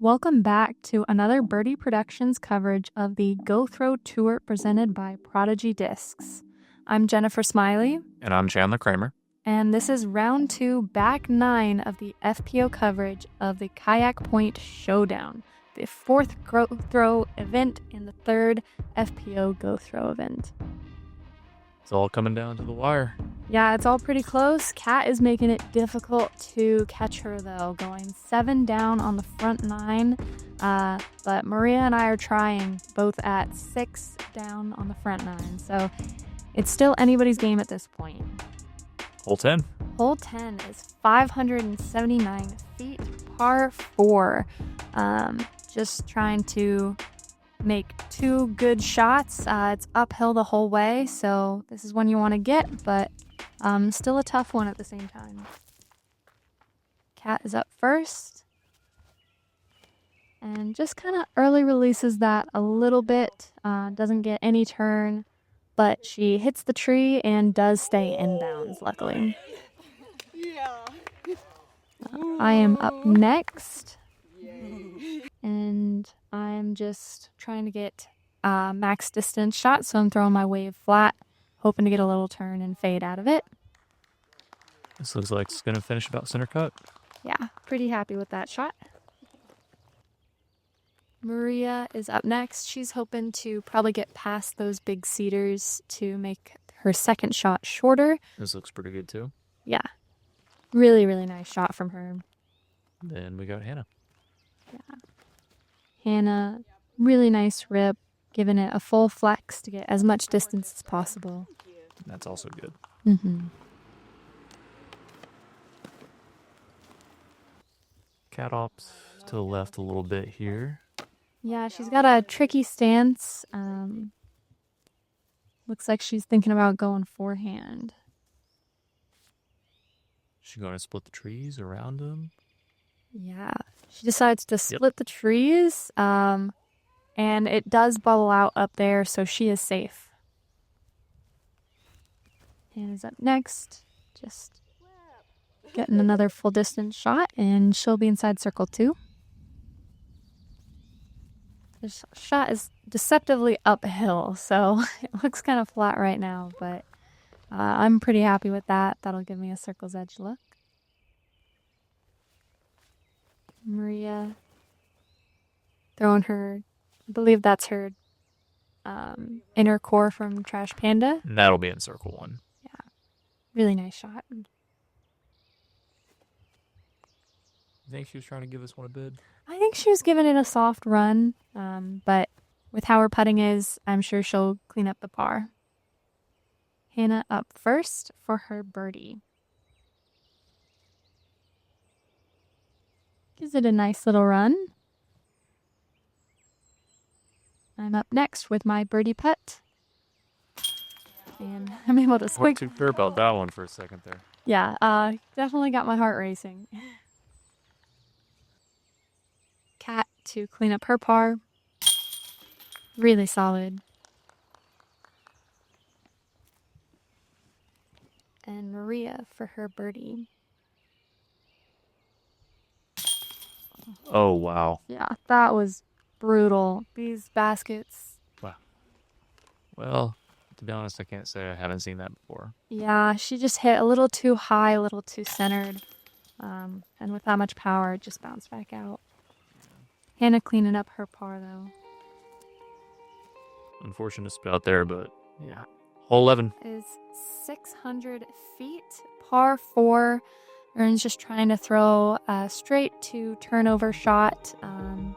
Welcome back to another Birdie Productions coverage of the Go Throw Tour presented by Prodigy Discs. I'm Jennifer Smiley. And I'm Chandler Kramer. And this is round 2, back 9 of the FPO coverage of the Kayak Point Showdown, the 4th Go Throw event and the 3rd FPO Go Throw event. It's all coming down to the wire. Yeah, it's all pretty close. Kat is making it difficult to catch her, though, going 7 down on the front 9. But Maria and I are trying, both at 6 down on the front 9. So it's still anybody's game at this point. Hole 10. Hole 10 is 579 feet, par 4. Just trying to make 2 good shots. It's uphill the whole way, so this is one you want to get, but still a tough one at the same time. Kat is up first and just kind of early releases that a little bit. Doesn't get any turn, but she hits the tree and does stay inbounds, luckily. I am up next, and I'm just trying to get max distance shot, so I'm throwing my wave flat, hoping to get a little turn and fade out of it. This looks like it's going to finish about center cut. Yeah, pretty happy with that shot. Maria is up next. She's hoping to probably get past those big cedars to make her second shot shorter. This looks pretty good too. Yeah, really, really nice shot from her. Then we got Hannah. Yeah. Hannah, really nice rip, giving it a full flex to get as much distance as possible. That's also good. Mm-hmm. Cat ops to the left a little bit here. Yeah, she's got a tricky stance. Looks like she's thinking about going forehand. She going to split the trees around them? Yeah, she decides to split the trees, and it does bubble out up there, so she is safe. Hannah's up next, just getting another full distance shot, and she'll be inside circle 2. This shot is deceptively uphill, so it looks kind of flat right now, but I'm pretty happy with that. That'll give me a circle's edge look. Maria throwing her, I believe that's her inner core from Trash Panda. And that'll be in circle 1. Yeah, really nice shot. You think she was trying to give this one a bid? I think she was giving it a soft run, but with how her putting is, I'm sure she'll clean up the par. Hannah up first for her birdie. Gives it a nice little run. I'm up next with my birdie putt. And I'm able to Weren't too sure about that one for a second there. Yeah, definitely got my heart racing. Kat to clean up her par. Really solid. And Maria for her birdie. Oh, wow. Yeah, that was brutal. These baskets. Wow. Well, to be honest, I can't say I haven't seen that before. Yeah, she just hit a little too high, a little too centered. And with that much power, it just bounced back out. Hannah cleaning up her par, though. Unfortunate spot there, but yeah. Hole 11 is 600 feet, par 4. Erin's just trying to throw a straight to turnover shot,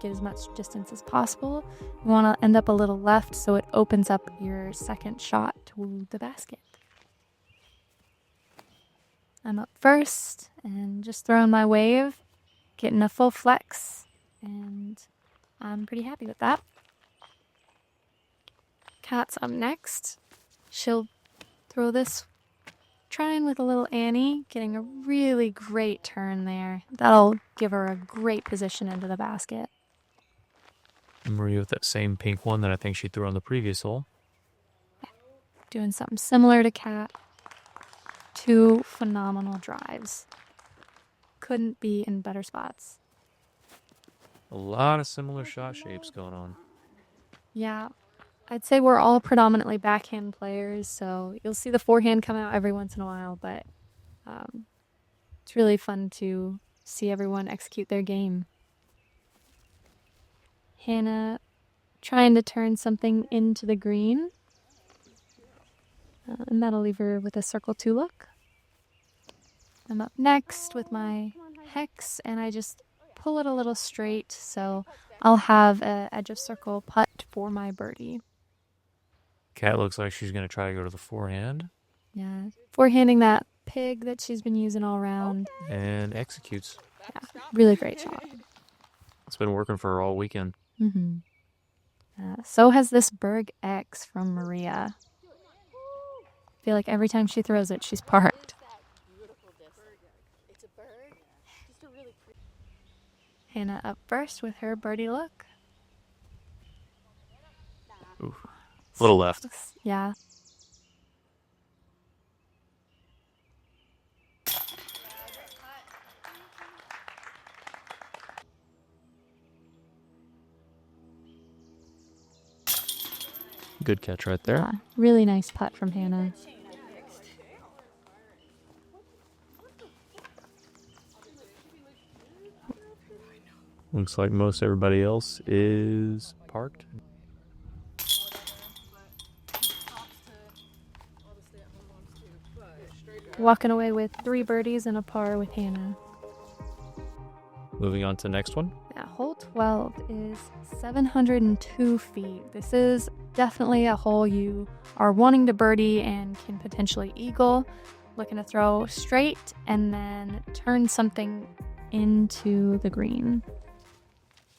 get as much distance as possible. You want to end up a little left so it opens up your second shot to the basket. I'm up first and just throwing my wave, getting a full flex, and I'm pretty happy with that. Kat's up next. She'll throw this, trying with a little Annie, getting a really great turn there. That'll give her a great position into the basket. Maria with that same pink one that I think she threw on the previous hole. Yeah. Doing something similar to Kat. 2 phenomenal drives. Couldn't be in better spots. A lot of similar shot shapes going on. Yeah, I'd say we're all predominantly backhand players, so you'll see the forehand come out every once in a while, but it's really fun to see everyone execute their game. Hannah trying to turn something into the green, and that'll leave her with a circle 2 look. I'm up next with my hex, and I just pull it a little straight, so I'll have an edge of circle putt for my birdie. Kat looks like she's going to try to go to the forehand. Yeah, forehanding that pig that she's been using all around. And executes. Yeah, really great shot. It's been working for her all weekend. Mm-hmm. So has this Berg X from Maria. I feel like every time she throws it, she's parked. Hannah up first with her birdie look. Ooh, a little left. Yeah. Good catch right there. Yeah, really nice putt from Hannah. Looks like most everybody else is parked. Walking away with 3 birdies and a par with Hannah. Moving on to the next one. Yeah, hole 12 is 702 feet. This is definitely a hole you are wanting to birdie and can potentially eagle. Looking to throw straight and then turn something into the green.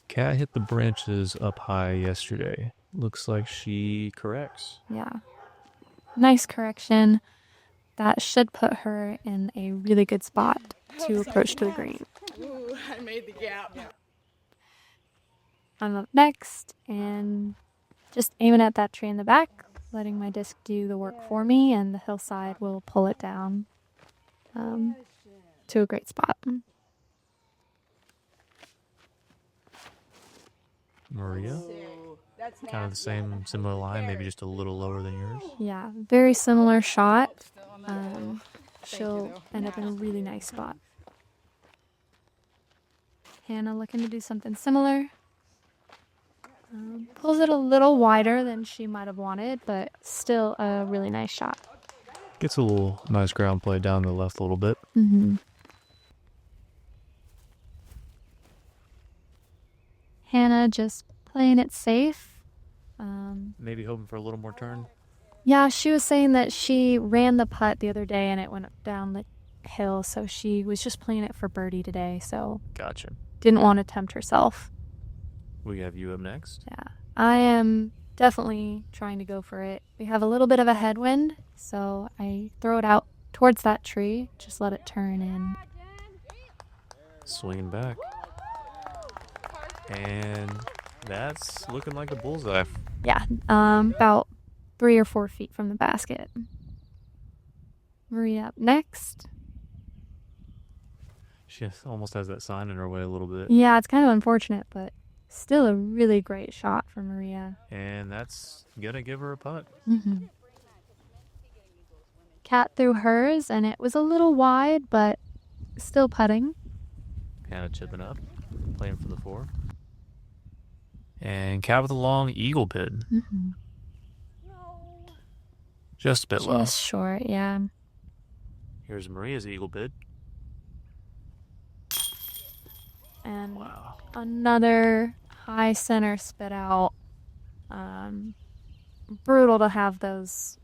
Kat hit the branches up high yesterday. Looks like she corrects. Yeah. Nice correction. That should put her in a really good spot to approach to the green. Ooh, I made the gap. I'm up next and just aiming at that tree in the back, letting my disc do the work for me, and the hillside will pull it down to a great spot. Maria, kind of the same, similar line, maybe just a little lower than yours. Yeah, very similar shot. She'll end up in a really nice spot. Hannah looking to do something similar. Pulls it a little wider than she might have wanted, but still a really nice shot. Gets a little nice ground play down the left a little bit. Mm-hmm. Hannah just playing it safe. Maybe hoping for a little more turn. Yeah, she was saying that she ran the putt the other day and it went down the hill, so she was just playing it for birdie today, so Gotcha. didn't want to tempt herself. We have you up next. Yeah, I am definitely trying to go for it. We have a little bit of a headwind, so I throw it out towards that tree, just let it turn in. Swinging back. And that's looking like a bullseye. Yeah, about 3 or 4 feet from the basket. Maria up next. She almost has that sign in her way a little bit. Yeah, it's kind of unfortunate, but still a really great shot for Maria. And that's going to give her a putt. Mm-hmm. Kat threw hers, and it was a little wide, but still putting. Kind of chipping up, playing for the 4. And Kat with a long eagle bid. Mm-hmm. Just a bit low. Just short, yeah. Here's Maria's eagle bid. And Wow. another high center spit out. Brutal to have those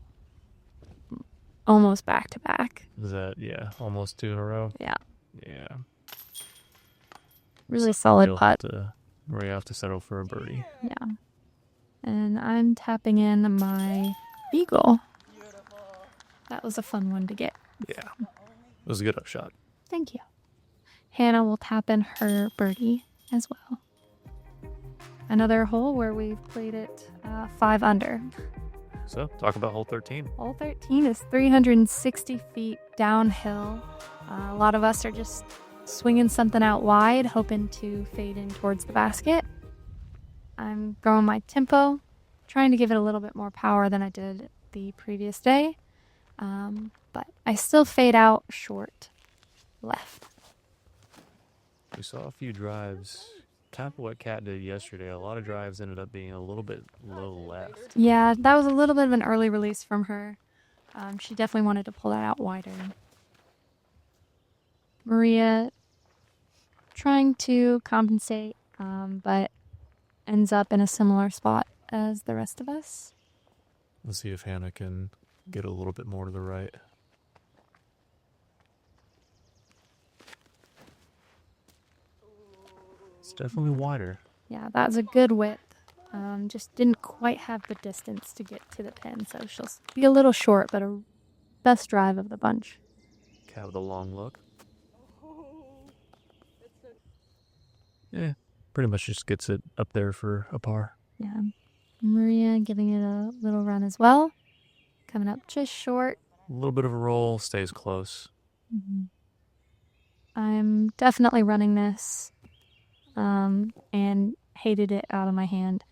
almost back to back. Is that, yeah, almost 2 in a row? Yeah. Yeah. Really solid You'll putt. Maria have to settle for a birdie. Yeah. And I'm tapping in my eagle. That was a fun one to get. Yeah. It was a good upshot. Thank you. Hannah will tap in her birdie as well. Another hole where we've played it 5 under. So, talk about hole 13. Hole 13 is 360 feet downhill. A lot of us are just swinging something out wide, hoping to fade in towards the basket. I'm growing my tempo, trying to give it a little bit more power than I did the previous day. But I still fade out short left. We saw a few drives. Kind of what Kat did yesterday. A lot of drives ended up being a little bit low left. Yeah, that was a little bit of an early release from her. She definitely wanted to pull that out wider. Maria trying to compensate, but ends up in a similar spot as the rest of us. Let's see if Hannah can get a little bit more to the right. It's definitely wider. Yeah, that's a good width. Just didn't quite have the distance to get to the pin, so she'll be a little short, but a best drive of the bunch. Kat with a long look. Yeah, pretty much just gets it up there for a par. Yeah, Maria giving it a little run as well. Coming up just short. A little bit of a roll, stays close. Mm-hmm. I'm definitely running this, and hated it out of my hand.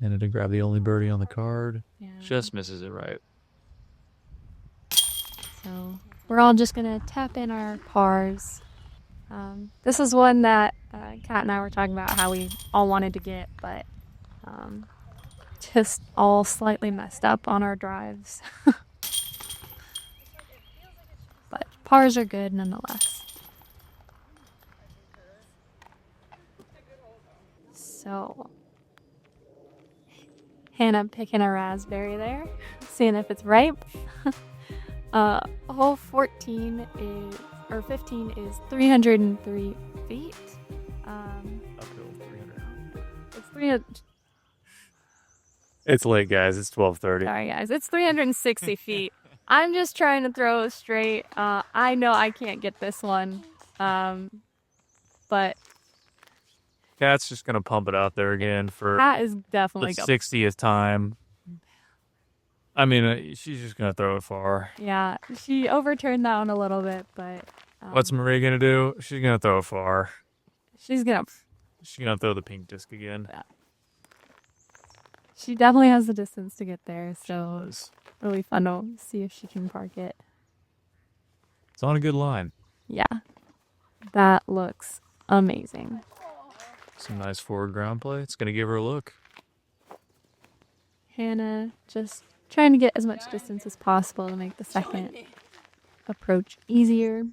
And to grab the only birdie on the card. Yeah. Just misses it right. So we're all just gonna tap in our pars. This is one that Kat and I were talking about how we all wanted to get, but just all slightly messed up on our drives. But pars are good nonetheless. So Hannah picking a raspberry there, seeing if it's ripe. Hole 15 is 303 feet. Uphill 300. It's 300. It's late, guys. It's 12:30. Sorry, guys. It's 360 feet. I'm just trying to throw straight. I know I can't get this one, but Kat's just gonna pump it out there again for that is the definitely going. 60th time. I mean, she's just gonna throw it far. Yeah, she overturned that one a little bit, but What's Marie gonna do? She's gonna throw it far. she's gonna. She's gonna throw the pink disc again. She definitely has the distance to get there, so She it's does. really fun to see if she can park it. It's on a good line. Yeah, that looks amazing. Some nice forward ground play. It's gonna give her a look. Hannah just trying to get as much distance as possible to make the second approach easier.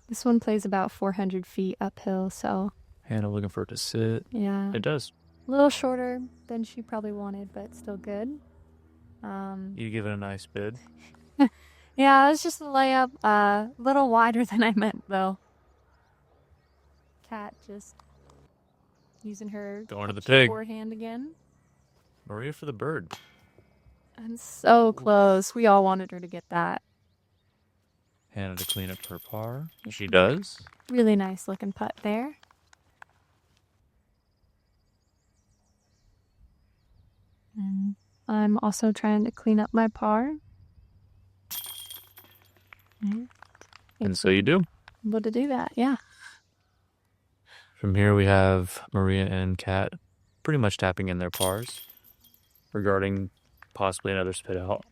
This one plays about 400 feet uphill, so Hannah looking for it to sit. yeah, It does. a little shorter than she probably wanted, but still good. You give it a nice bid. Yeah, it's just a layup, a little wider than I meant though. Kat just using her Going to the pig. forehand again. Maria for the bird. And so close. We all wanted her to get that. Hannah to clean up her par. She does. Really nice looking putt there. And I'm also trying to clean up my par. And so you do. Able to do that, yeah. From here we have Maria and Kat pretty much tapping in their pars regarding possibly another spit out.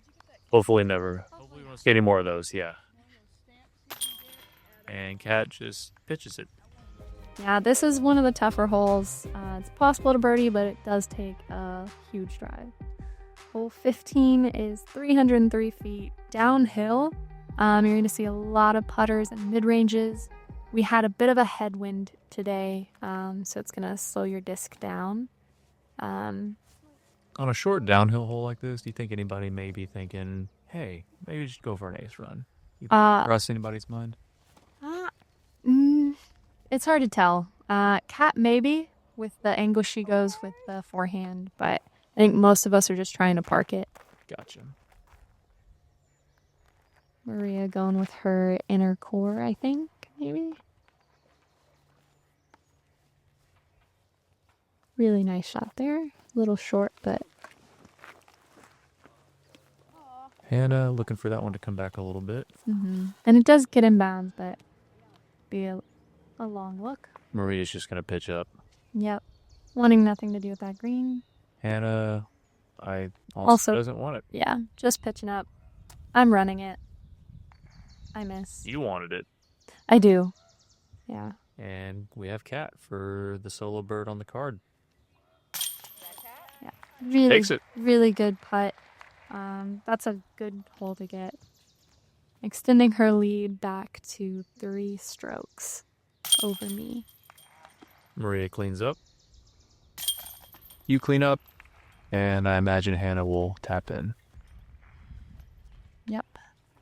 Hopefully never. Hopefully we won't get any more of those, yeah. And Kat just pitches it. Yeah, this is one of the tougher holes. It's possible to birdie, but it does take a huge drive. Hole 15 is 303 feet downhill. You're going to see a lot of putters and mid-ranges. We had a bit of a headwind today, so it's going to slow your disc down. On a short downhill hole like this, do you think anybody may be thinking, hey, maybe we should go for an ace run? You cross anybody's mind? It's hard to tell. Kat maybe, with the angle she goes with the forehand, but I think most of us are just trying to park it. Gotcha. Maria going with her inner core, I think, maybe. Really nice shot there. A little short, but Hannah looking for that one to come back a little bit. And it does get inbounds, but be a long look. Maria's just going to pitch up. Yep. Wanting nothing to do with that green. Hannah, also doesn't want it. Yeah, just pitching up. I'm running it. I miss. You wanted it. I do. Yeah. And we have Kat for the solo bird on the card. Yeah. Really, Takes it. Really good putt. That's a good hole to get. Extending her lead back to 3 strokes over me. Maria cleans up. You clean up. And I imagine Hannah will tap in. Yep.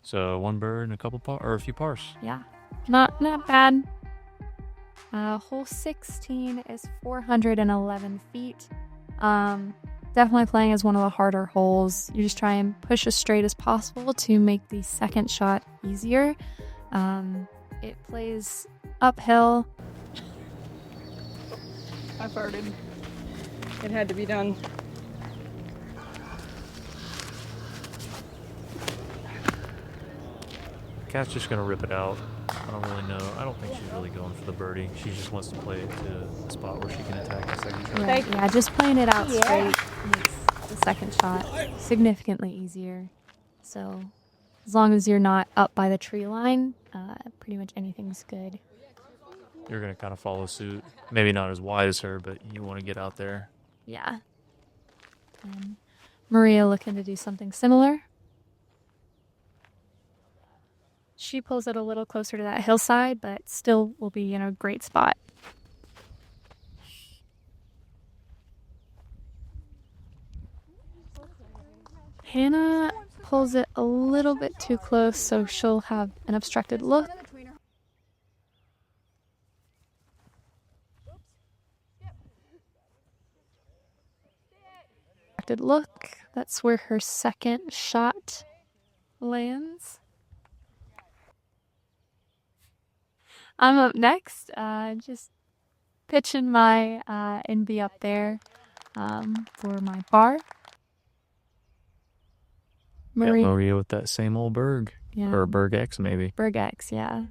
So 1 bird and a few pars. Yeah. Not bad. Hole 16 is 411 feet. Definitely playing as one of the harder holes. You just try and push as straight as possible to make the second shot easier. It plays uphill. I farted. It had to be done. Kat's just going to rip it out. I don't really know. I don't think she's really going for the birdie. She just wants to play it to a spot where she can attack the second shot. Right. Yeah, just playing it out straight makes the second shot significantly easier. So as long as you're not up by the tree line, pretty much anything's good. You're going to kind of follow suit. Maybe not as wide as her, but you want to get out there. Yeah. And Maria looking to do something similar. She pulls it a little closer to that hillside, but still will be in a great spot. Hannah pulls it a little bit too close, so she'll have an obstructed look. That's where her second shot lands. I'm up next, just pitching my NB up there for my par. Maria with that same old Berg. Yeah. Or Berg X, maybe. Berg X, yeah.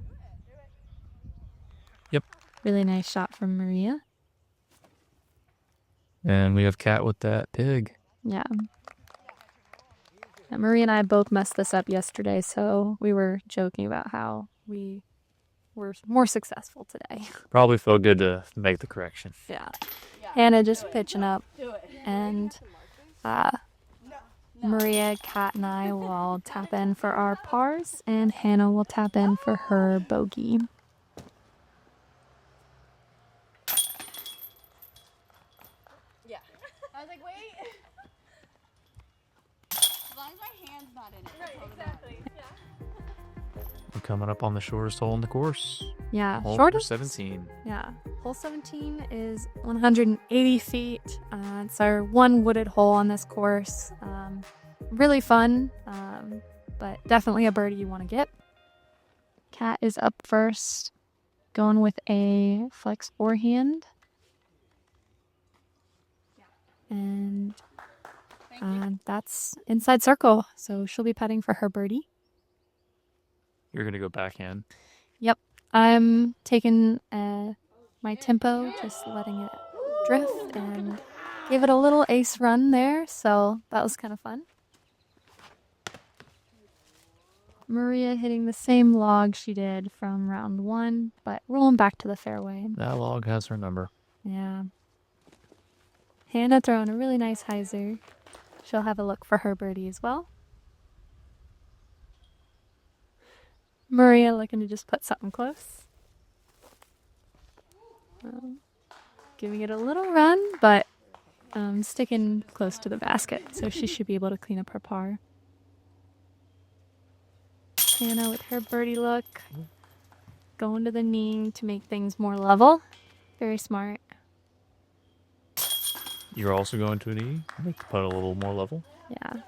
Yep. Really nice shot from Maria. And we have Kat with that pig. Yeah. Maria and I both messed this up yesterday, so we were joking about how we were more successful today. Probably felt good to make the correction. Yeah. Hannah just pitching up, and Maria, Kat, and I will all tap in for our pars, and Hannah will tap in for her bogey. Yeah. I was like, wait. As long as my hand's not in it. Right, exactly. Yeah. We're coming up on the shortest hole in the course. Yeah. Hole Shortest? 17. Yeah. Hole 17 is 180 feet. It's our one wooded hole on this course. Really fun, but definitely a birdie you want to get. Kat is up first, going with a flex forehand. And that's inside circle, so she'll be putting for her birdie. You're going to go backhand. Yep. I'm taking my tempo, just letting it drift, and gave it a little ace run there, so that was kind of fun. Maria hitting the same log she did from round 1, but rolling back to the fairway. That log has her number. Yeah. Hannah throwing a really nice hyzer. She'll have a look for her birdie as well. Maria looking to just put something close. Giving it a little run, but sticking close to the basket, so she should be able to clean up her par. Hannah with her birdie look, going to the knee to make things more level. Very smart. You're also going to an E? Make the putt a little more level. Yeah.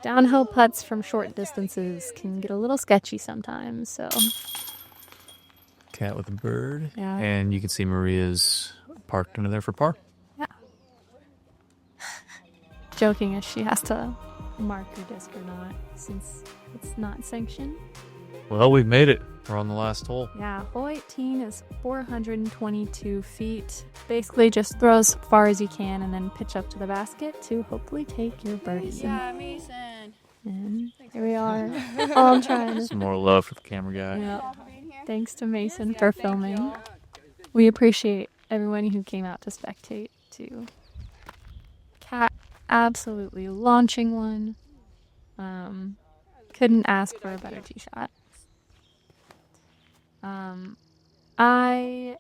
Downhill putts from short distances can get a little sketchy sometimes, so. Kat with a bird. Yeah. And you can see Maria's parked under there for par. Yeah. Joking as she has to marker disc or not, since it's not sanctioned. Well, we've made it. We're on the last hole. Yeah, hole 18 is 422 feet. Basically, just throw as far as you can and then pitch up to the basket to hopefully take your birdie. Yeah, Mason. And here we are. Oh, I'm trying to. Some more love for the camera guy. Yeah. Thanks to Mason for filming. We appreciate everyone who came out to spectate too. Kat absolutely launching one. Couldn't ask for a better tee shot. I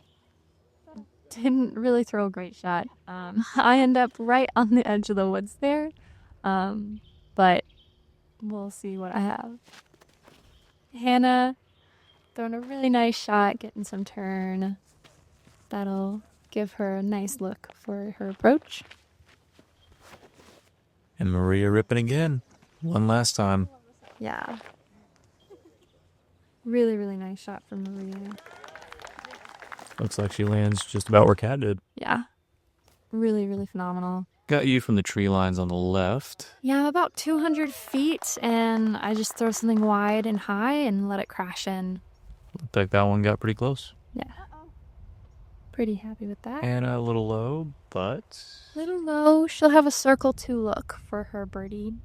didn't really throw a great shot. I end up right on the edge of the woods there. But we'll see what I have. Hannah throwing a really nice shot, getting some turn. That'll give her a nice look for her approach. And Maria ripping again. One last time. Yeah. Really, really nice shot from Maria. Looks like she lands just about where Kat did. Yeah. Really, really phenomenal. Got you from the tree lines on the left. Yeah, about 200 feet, and I just throw something wide and high and let it crash in. Looked like that one got pretty close. Yeah. Pretty happy with that. And a little low, but... Little low. She'll have a circle 2 look for her birdie.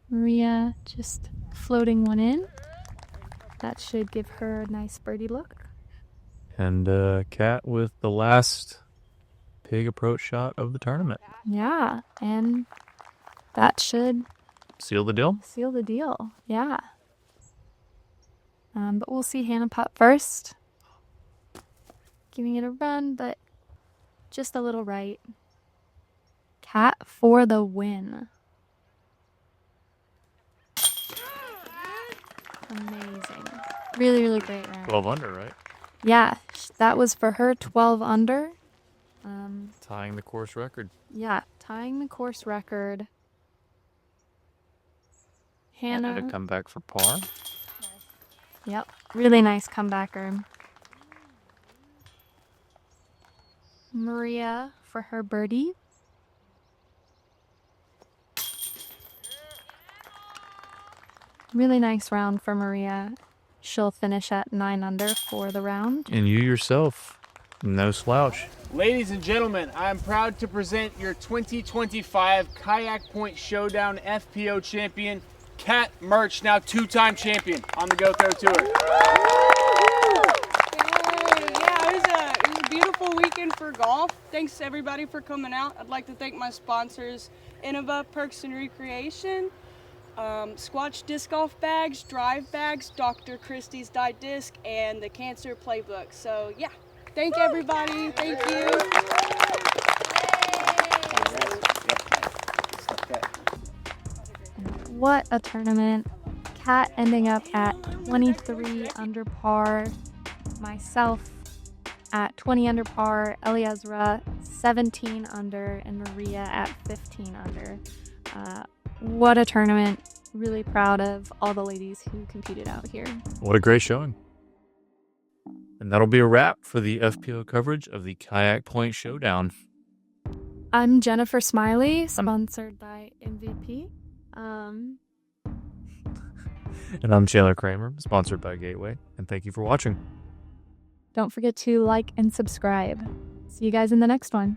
Maria just floating one in. That should give her a nice birdie look. And Kat with the last pig approach shot of the tournament. Yeah, and that should Seal the deal? seal the deal. Yeah. But we'll see Hannah putt first. Giving it a run, but just a little right. Kat for the win. Amazing. Really, really great round. 12 under, right? Yeah, that was for her 12 under. Tying the course record. Yeah, tying the course record. And Hannah. a comeback for par. Yep, really nice comebacker. Maria for her birdie. Really nice round for Maria. She'll finish at 9 under for the round. And you yourself, no slouch. Ladies and gentlemen, I am proud to present your 2025 Kayak Point Showdown FPO champion, Kat Mertsch, now 2-time champion on the Go Throw Tour. Yeah, it was a beautiful weekend for golf. Thanks to everybody for coming out. I'd like to thank my sponsors, Innova, Perks and Recreation, Squatch Disc Golf Bags, Drive Bags, Dr. Christie's Dyed Disc, and the Cancer Playbook. So yeah, thank everybody. Thank you. What a tournament. Kat ending up at 23 under par. Myself at 20 under par. Eliezra 17 under. And Maria at 15 under. What a tournament. Really proud of all the ladies who competed out here. What a great showing. And that'll be a wrap for the FPO coverage of the Kayak Point Showdown. I'm Jennifer Smiley, sponsored by MVP. And I'm Chandler Kramer, sponsored by Gateway. And thank you for watching. Don't forget to like and subscribe. See you guys in the next one.